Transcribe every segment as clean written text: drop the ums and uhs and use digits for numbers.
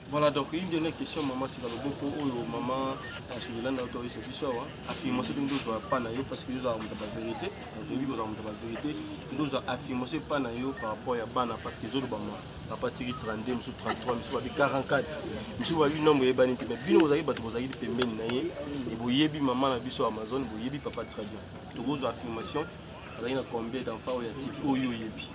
Voilà, donc une dernière question, maman, c'est beaucoup maman, je suis là dans l'autorité, c'est ça, affirmer que nous ne pas naïo parce que nous avons la vérité, nous avons la vérité, nous avons affirmé pas naïo par rapport à Bana parce que les autres, à partir de 32, 33, 44, nous avons eu nombre de bannies, mais bien vous avez des paiements naïe, et vous avez maman à biso Amazon, vous avez papa très bien. Tout vos affirmations, vous avez combien d'enfants il y a tiki, oyo yebi.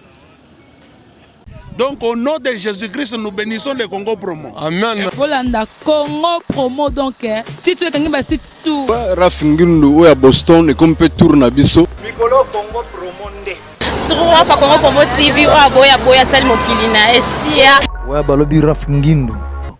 Donc au nom de Jésus-Christ, nous bénissons le Congo Promo. Amen. Volanda Congo Promo donc si tu es quelqu'un basi tout. Rafingindu à Boston et comme peut tourner biso. Mikolo Congo Promo nde. Trois fois Congo Promo TV ou aboya boya sal mokilina esia. Ouais balobi Rafingindu.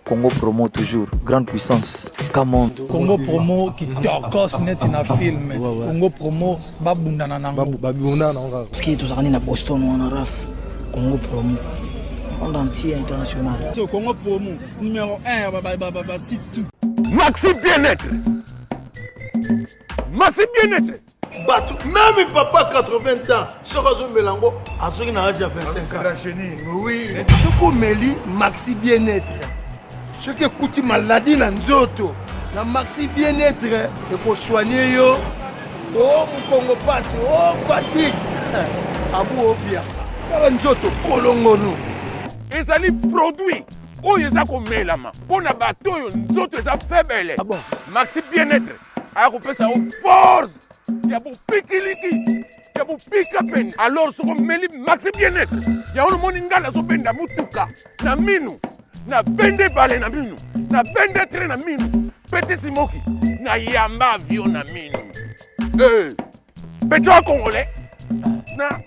Congo Promo toujours grande puissance. Come Congo Promo qui t'orcos net na film. Congo Promo babundana nango. Babundana nango. Parce que tous na Boston on a Raf. Congo Promo, monde entier international. Congo Promo, numéro 1, c'est tout. Maxi bien-être. Maxi bien-être. Même papa 80 ans, ce que je mélange, à ceux qui n'ont déjà 25 ans. Oui, ce qu'on mélit, Maxi bien-être. Ce qui coûte maladie dans Nzoto, la Maxi bien-être, il faut soigner yo. Oh, mon Congo passe, oh, fatigue. Abou Obia. Et ça les produits. Oh, ils ont comme la main. Pour la bateau, ils ont faible. Maxi bien-être. Alors, on fait ça aux forces. Il y a beau piquiliki. Il y a beau pique-à-peine. Alors, ce qu'on met Maxi bien-être. Il y a un monde qui a un benda mutuka. Na minu. Na bende balé na minu. Na bende train na minu. Petit simoki. Na yamba avion na minu. Petit congolais. Na.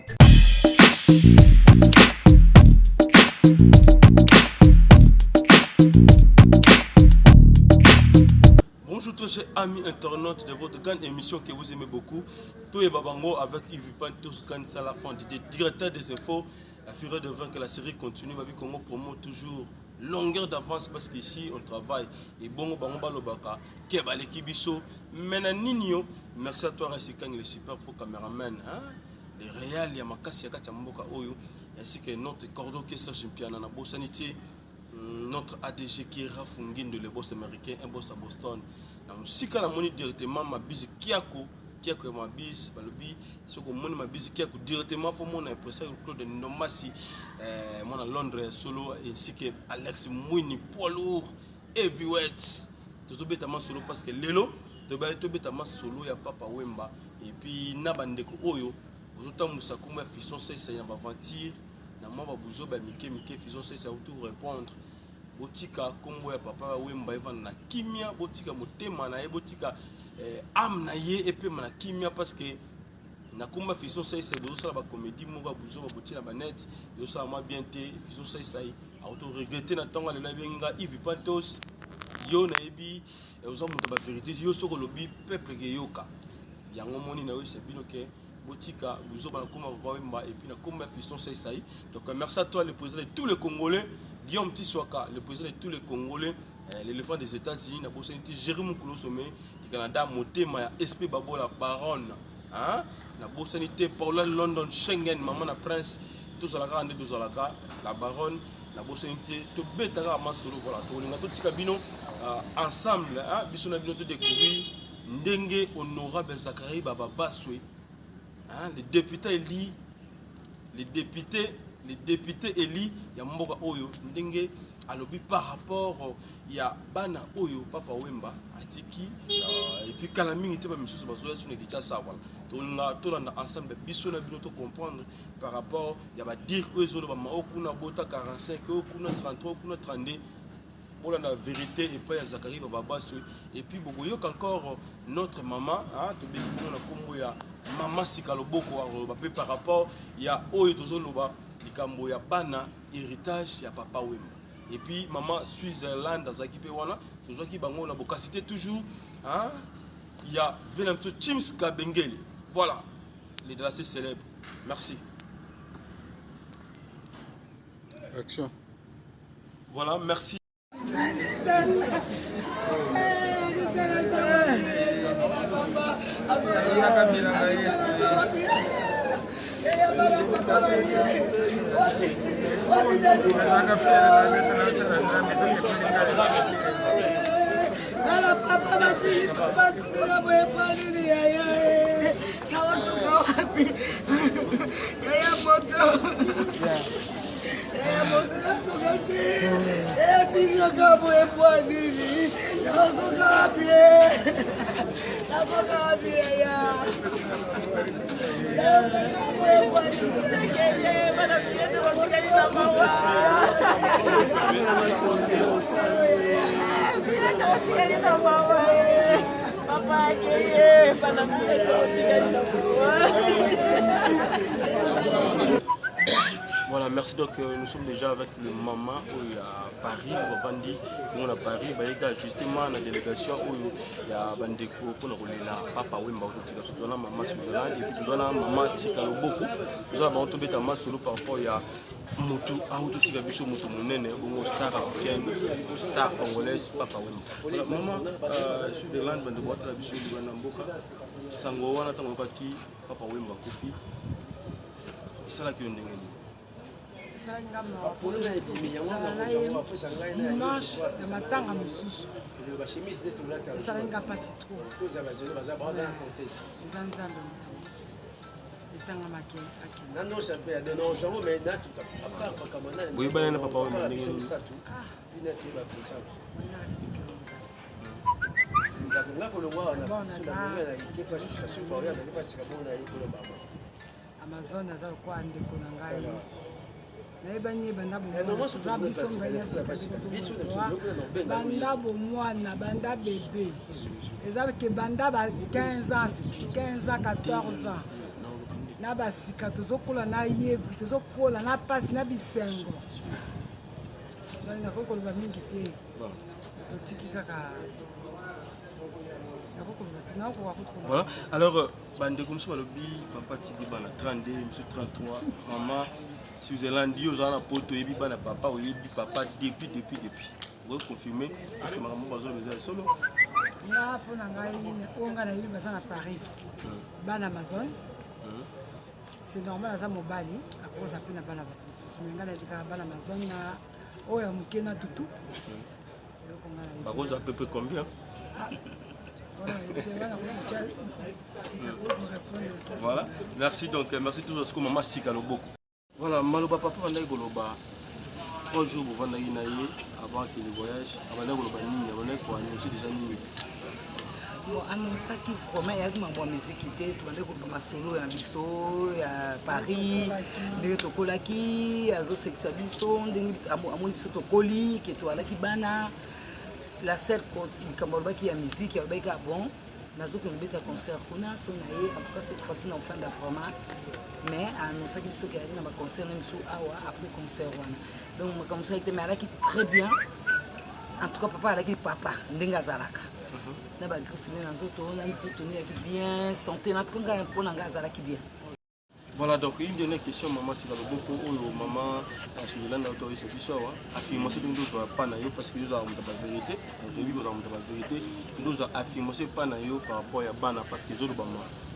Bonjour tous chers amis internautes de votre grande émission que vous aimez beaucoup. Tout est Babango avec Yves Pantos Kan Salafan, directeur des infos. La fureur de vin que la série continue. Babi Congo Promo toujours longueur d'avance parce qu'ici on travaille. Et bon, Bango Lobaka, Keba Lekibiso, Menaninho. Merci à toi Ressikan, le super pro caméraman. Les réals, il y a Makasi Yakata Mboka Oyo. Ainsi que notre cordon qui est Serge Mpiana na Bossanité, notre ADG qui est Rafungin de le boss américain, un boss à Boston. Dans le sika la monnaie directement ma bise Kiako est ma bise, balobi, ce que mon ma bise Kiako directement pour mon impression Claude Ndomasi, mon à Londres solo ainsi que Alex Mouini poids lourd heavyweight. Tout ça bêtement solo parce que Lelo, de bêtement solo ya Papa Wemba et puis Nabandeko Oyo. Autant Moussa Koumba Fiston ça y a aventure na moi babuzo ba mike Fiston ça autour répondre botika kombo ya Papa Wemba Evan na kimia botika motema na botika am na ye et puis na kimia parce que na Koumba Fiston ça de ça ba comédie mo babuzo ba botina ba net yo ça moi bien té Fiston ça auto regretter na tonga le na benga Yves Pantos yo na ebi ozo muto ba vérité yo soko lobi peuple ke yoka yango moni na we c'est bino ke Botika, vous avez et puis la combat Fiston Saïsaï. Donc merci à toi, le président de tous les Congolais, Guillaume Tiswaka, le président de tous les Congolais, l'éléphant des États-Unis, la bossonité Jérémy Koulosomé, du Canada, Motema, SP Babo, la baronne, la bossonité Paula London, Schengen, maman la prince, tous à la grande, tous à la baronne, la bossonité, tout bétara, Masolo, voilà, tout le cabino ensemble, bisona bino tout découvrir, Ndenge honorable Zachary Baba Baswe. Les députés élus, les députés élus, il y a Mboka Oyo, Ndenge, alobi par rapport, il y a Bana Oyo, Papa Wemba, Atiki, et puis Kalaming était pas monsieur sur Bazoya sur les Gicha Saval. Tout le monde ensemble, Bissona Binoto comprendre par rapport, il y a dire que les autres, Okuna Bota 45, Okuna 33, Okuna 32. Pour la vérité et pas Zachary Baba et puis Bogoyo encore notre maman tout bien combo ya maman Sikaloboko par rapport il y a Oyo Tozoloba likambo ya bana héritage ya Papa Wemba et puis maman Switzerland azaki pe wana tozaki bango na bokasité toujours il y a Venamso Chims Kabengeli voilà les dressés célèbres merci Action voilà merci. Voilà, merci. Donc nous sommes déjà avec le maman à Paris, on a Paris, justement la délégation où il y a Bandeko pour nous là, papa Wemba, nous avons maman Suzanne et puis nous avons maman Sikalo beaucoup. Nous avons tombé dans ma solo par rapport à Moutou, Aoutou Tigabiso, Moutou Mounene, ou star africaine, star congolaise, papa Wemba. Maman, Suzanne, Bandeko, Tigabiso, Luanamboka, Sangowana, Tangokaki, papa Wemba, Kofi. C'est ça la qui est dimanche ya matanga mosusu esalinga mpasi tro eza nzambe moto etanga make boyebana na papa Amazon aza lokola ndeko na ngai nayebani banda boza biso ngai na sika banda bomwana banda bebe eza ke banda ba 15 ans 14 ans na basika tozokola na yebi tozokola na pasi na bisengo nakokoloba mingi te totiki kaka. Voilà, alors, bande comme ça, papa Tibi bana 32, monsieur 33, maman, Suzanne, Dieu, la poto, et bana papa, oui, papa, depuis. Vous confirmez que c'est maman besoin de solo. Na pour on a eu besoin à Paris. Ban Amazon. C'est normal à ça mobali, à cause après na ban Amazon na oh ya mukena tutu. Par contre, à peu près combien? Voilà, merci donc, merci tous ce que maman Sikalo beaucoup. Voilà, Maloba papa on a Goloba 3 jours avant d'aller avant que le voyage, avant d'aller Goloba Nini, avant d'aller pour annoncer déjà Nini. Bon, annoncer qui vraiment il y a ma bonne musique qui était, tu vas dire que ma solo à Bisso, à Paris, de Tokolaki, à Zo Sexabiso, à mon Bisso Tokoli, qui est toi là qui bana. La seule chose qui a musique, il y a bon, nous avons un concert, en tout cas cette fois-ci nous fin d'affaire, mais nous savons qu'il y a un concert après concert. Donc comme ça, il a qui très bien, en tout cas papa a papa, Ndengazalaka. Nous avons bien, santé, nous avons bien. Voilà, donc une dernière question, maman, c'est beaucoup maman, Suzanne a autorisé ce soir, affirmer que nous ne pas naïo parce que nous avons la vérité, nous avons la vérité, nous avons affirmé pas naïo par rapport à Bana parce que nous avons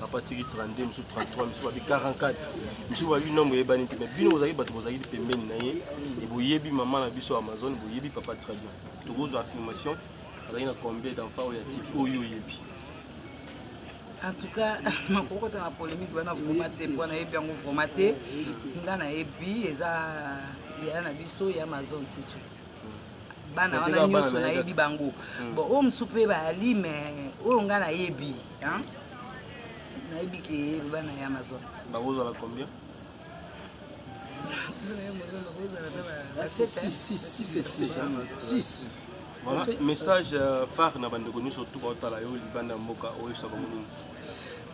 à partir de 32, 33, 44, nous avons eu nombre de bannies, mais nous avons des paiements naïe, et vous avez maman à Bisso Amazon, vous avez papa très bien. Tous vos affirmations, il y a combien d'enfants il y a tiki, oh yo yebi. En tout cas, je suis dans la polémique, je suis formaté, il y a Nabiso et Amazon, c'est tout. Bana wana nyoso na yebi bango. Bon, o msupe bali mais o ngana yebi, hein? Na yebi ke bana ya Amazon. Ba vous ala combien? 6. Voilà, message phare na bande connu surtout quand la yo libanda mboka o isa comme nous.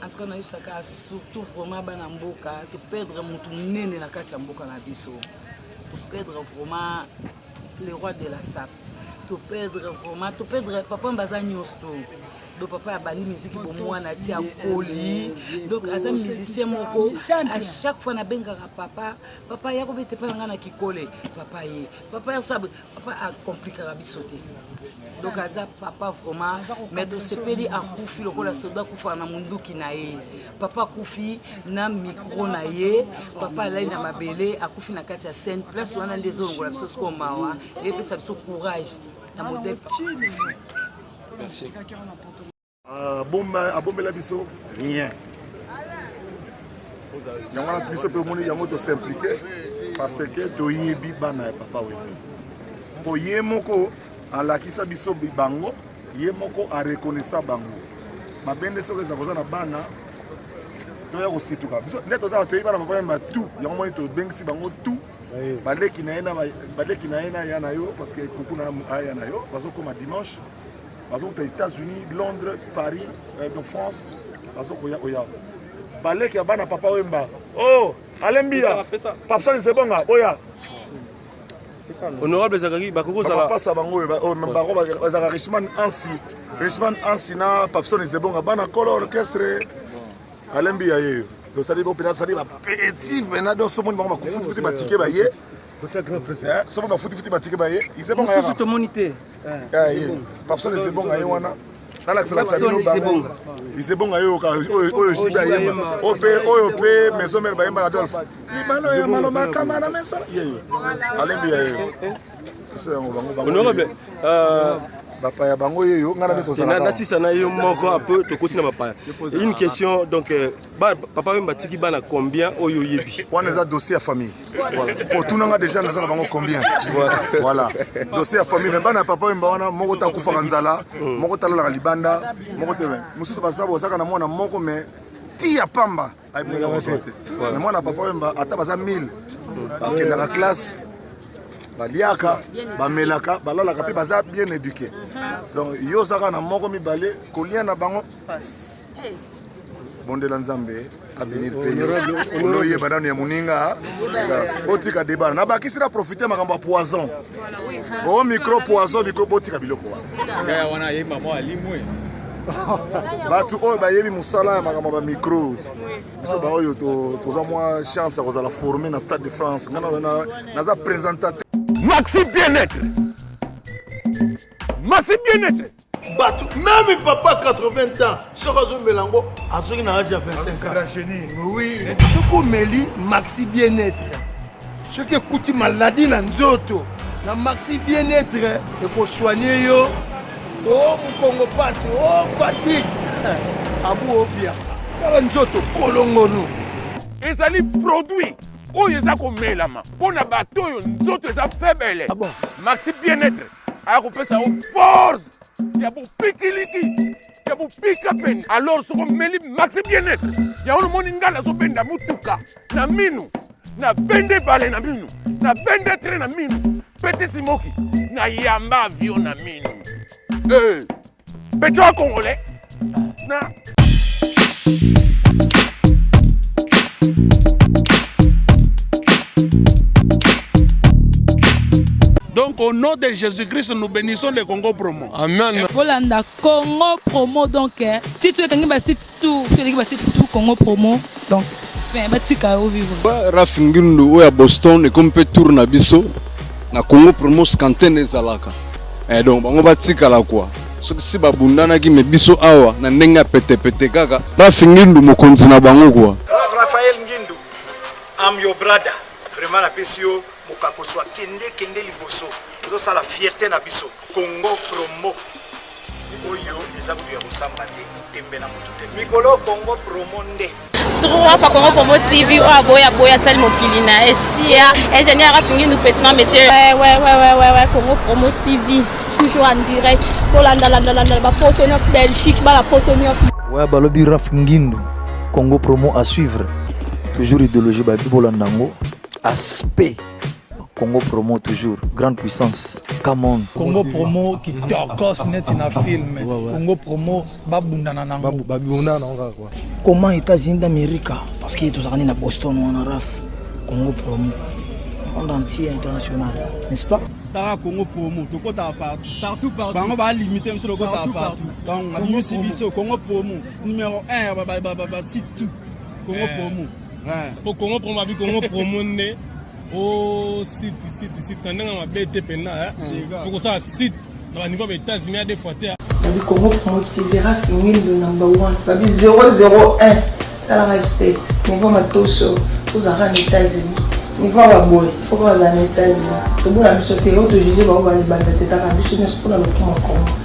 En tout cas, na isaka surtout vraiment bana mboka, to perdre mutu nene na kati ya mboka na biso. To perdre vraiment le roi de la SAP. To perdre papa mbaza nyosto. Donc papa a banni musique pour moi na tia koli. Donc as un musicien moko à chaque fois na benga papa ya ko bete pa nga na kikole papa ya sabe papa a compliqué la bisoté. Donc as papa vraiment mais de se peli a kufi lokola soda kufa na munduki na ye. Papa kufi na micro na ye, papa là na mabele a kufi na kati ya scène place wana ndezo ngola biso ko mawa et puis ça biso courage. Merci. abombela biso rien yango wana biso mpe omoni yango tosimplike parce que toyebi bana ya papa Wemba po ye moko alakisa biso bango ye moko arekonnaissa bango mabende soki eza koza na bana toya kosituka biso nde toza toyebi bana papa Wemba tu yango moni tobengisi bango tu baleki na ye na ya na yo parce que kuku na aya na yo bazokoma dimanche bazokota États-Unis, Londres, Paris, de France, bazokoya oya. Baleki ya bana papa Wemba. Oh, Alembia. Papsani sebonga oya. Honorable Zakari bakoko sala. Papa bango oh mbako bazaka Richman Ansi na Papsani sebonga bana kolo orchestre. Alembia yeyo. Do sali bo pena sali ba petit venado somoni bango bakufuti batike ba ye. Somo ba futi batike ba ye. Isebonga ya. Sous monité. Papsoni zebonga ye wana izebonga yo oyo shiba yemba oyo pe maison mère bayemba Adolphe libalo ya maloma kama na mesa yeyo alembi yeyo honorable bapaya bango yeyo ngana beto sana na sisa na yo moko un peu to continue bapaya une question donc papa Wemba tiki bana combien oyo yebi on a dossier à famille pour tout nanga déjà na bango combien voilà dossier à famille bana papa Wemba wana moko ta kufa nzala moko ta la libanda moko te mususu basabo saka na mona moko mais ti ya pamba ay blinga mosote na mona papa Wemba ata baza 1000 akenda la classe baliaka bamelaka balalaka mpe baza bien éduqué donc yo saka na moko mibale kolia na bango bondela nzambe avenir pe oloyeba nano ya moninga otika debana na bakisira profiter makambo ya poison o micro poison micro botika biloko wana yeba mo alimwe batu oyo bayebi mosala ya makambo ba micro biso baoyo toza mwa chance ya kozala formé na Stade de France naza présentateur Maxi Bien-être. Batu, même papa 80 ans, ce que Mélango, à ceux qui n'ont déjà 25 ans. Oui, ce qu'on Méli, Maxi Bien-être. Ce qui coûte maladie dans Nzoto. Na Maxi Bien-être, il faut soigner yo. Oh, mon Congo passe, oh, fatigue. Abou Obia. Kala Nzoto, Kolongono. Et ça les produits. Oyo eza komelama pona bato oyo nzoto eza faible Maxi Bien-être akopesa o force ya bopikiliki ya bopika pene alors soko meli Maxi Bien-être ya ono moni ngala zobenda mutuka na minu na bende bale na minu na bende train na minu Petit Simoki na yamba avion na minu Petro Congolais na Donc au nom de Jésus-Christ, nous bénissons le Congo Promo. Amen. Volanda Congo Promo donc si tu es quelqu'un basi tout Congo Promo donc fin batika au vivre. Rafingindo oya Boston et comme peut tourner biso na Congo Promo scanten ezalaka. Et donc bango batika la quoi. Si babundana ki mebiso awa na ndenga pete kaka Rafingindo mokonzi na bango quoi. Raphaël Ngindu, I'm your brother. Vraiment la pesio mokako soit kende liboso. Zo la fierté na biso. Congo Promo. Oyo eza kuya kosamba te tembe na mutu te. Mikolo Congo Promo nde. Trois fois Congo Promo TV o aboya sali mokili na esia. Ingénieur Rafingindo petit non monsieur. Ouais Congo Promo TV. Toujours en direct. Polanda ba Portonios Belgique, ba la Portonios. Ouais balobi Rafingindo. Congo Promo à suivre. Toujours idéologie ba Bibolandango. Aspect Congo Promo toujours grande puissance. Come on. Congo Promo qui torcos net na film. Congo Promo babundana nango. Babundana nango quoi. Comment États-Unis d'Amérique parce que tous allés à Boston ou en Raf. Congo Promo monde entier international, n'est-ce pas? Tara Congo Promo, to kota partout. Bango ba limiter monsieur le kota partout. Donc on a Sibiso Congo Promo numéro 1 ba site tout. Congo Promo. Pour Congo Promo abi Congo Promo né au site ndanga mabete pena pour ça site dans niveau des États-Unis à des fois terre. Le Congo Promo TV Rafingindo number 1 babi 001 Tala State niveau matoso aux États-Unis niveau wa boy faut pas les États-Unis to bona biso te auto jije ba ba banda teta ka biso ne pour le Congo.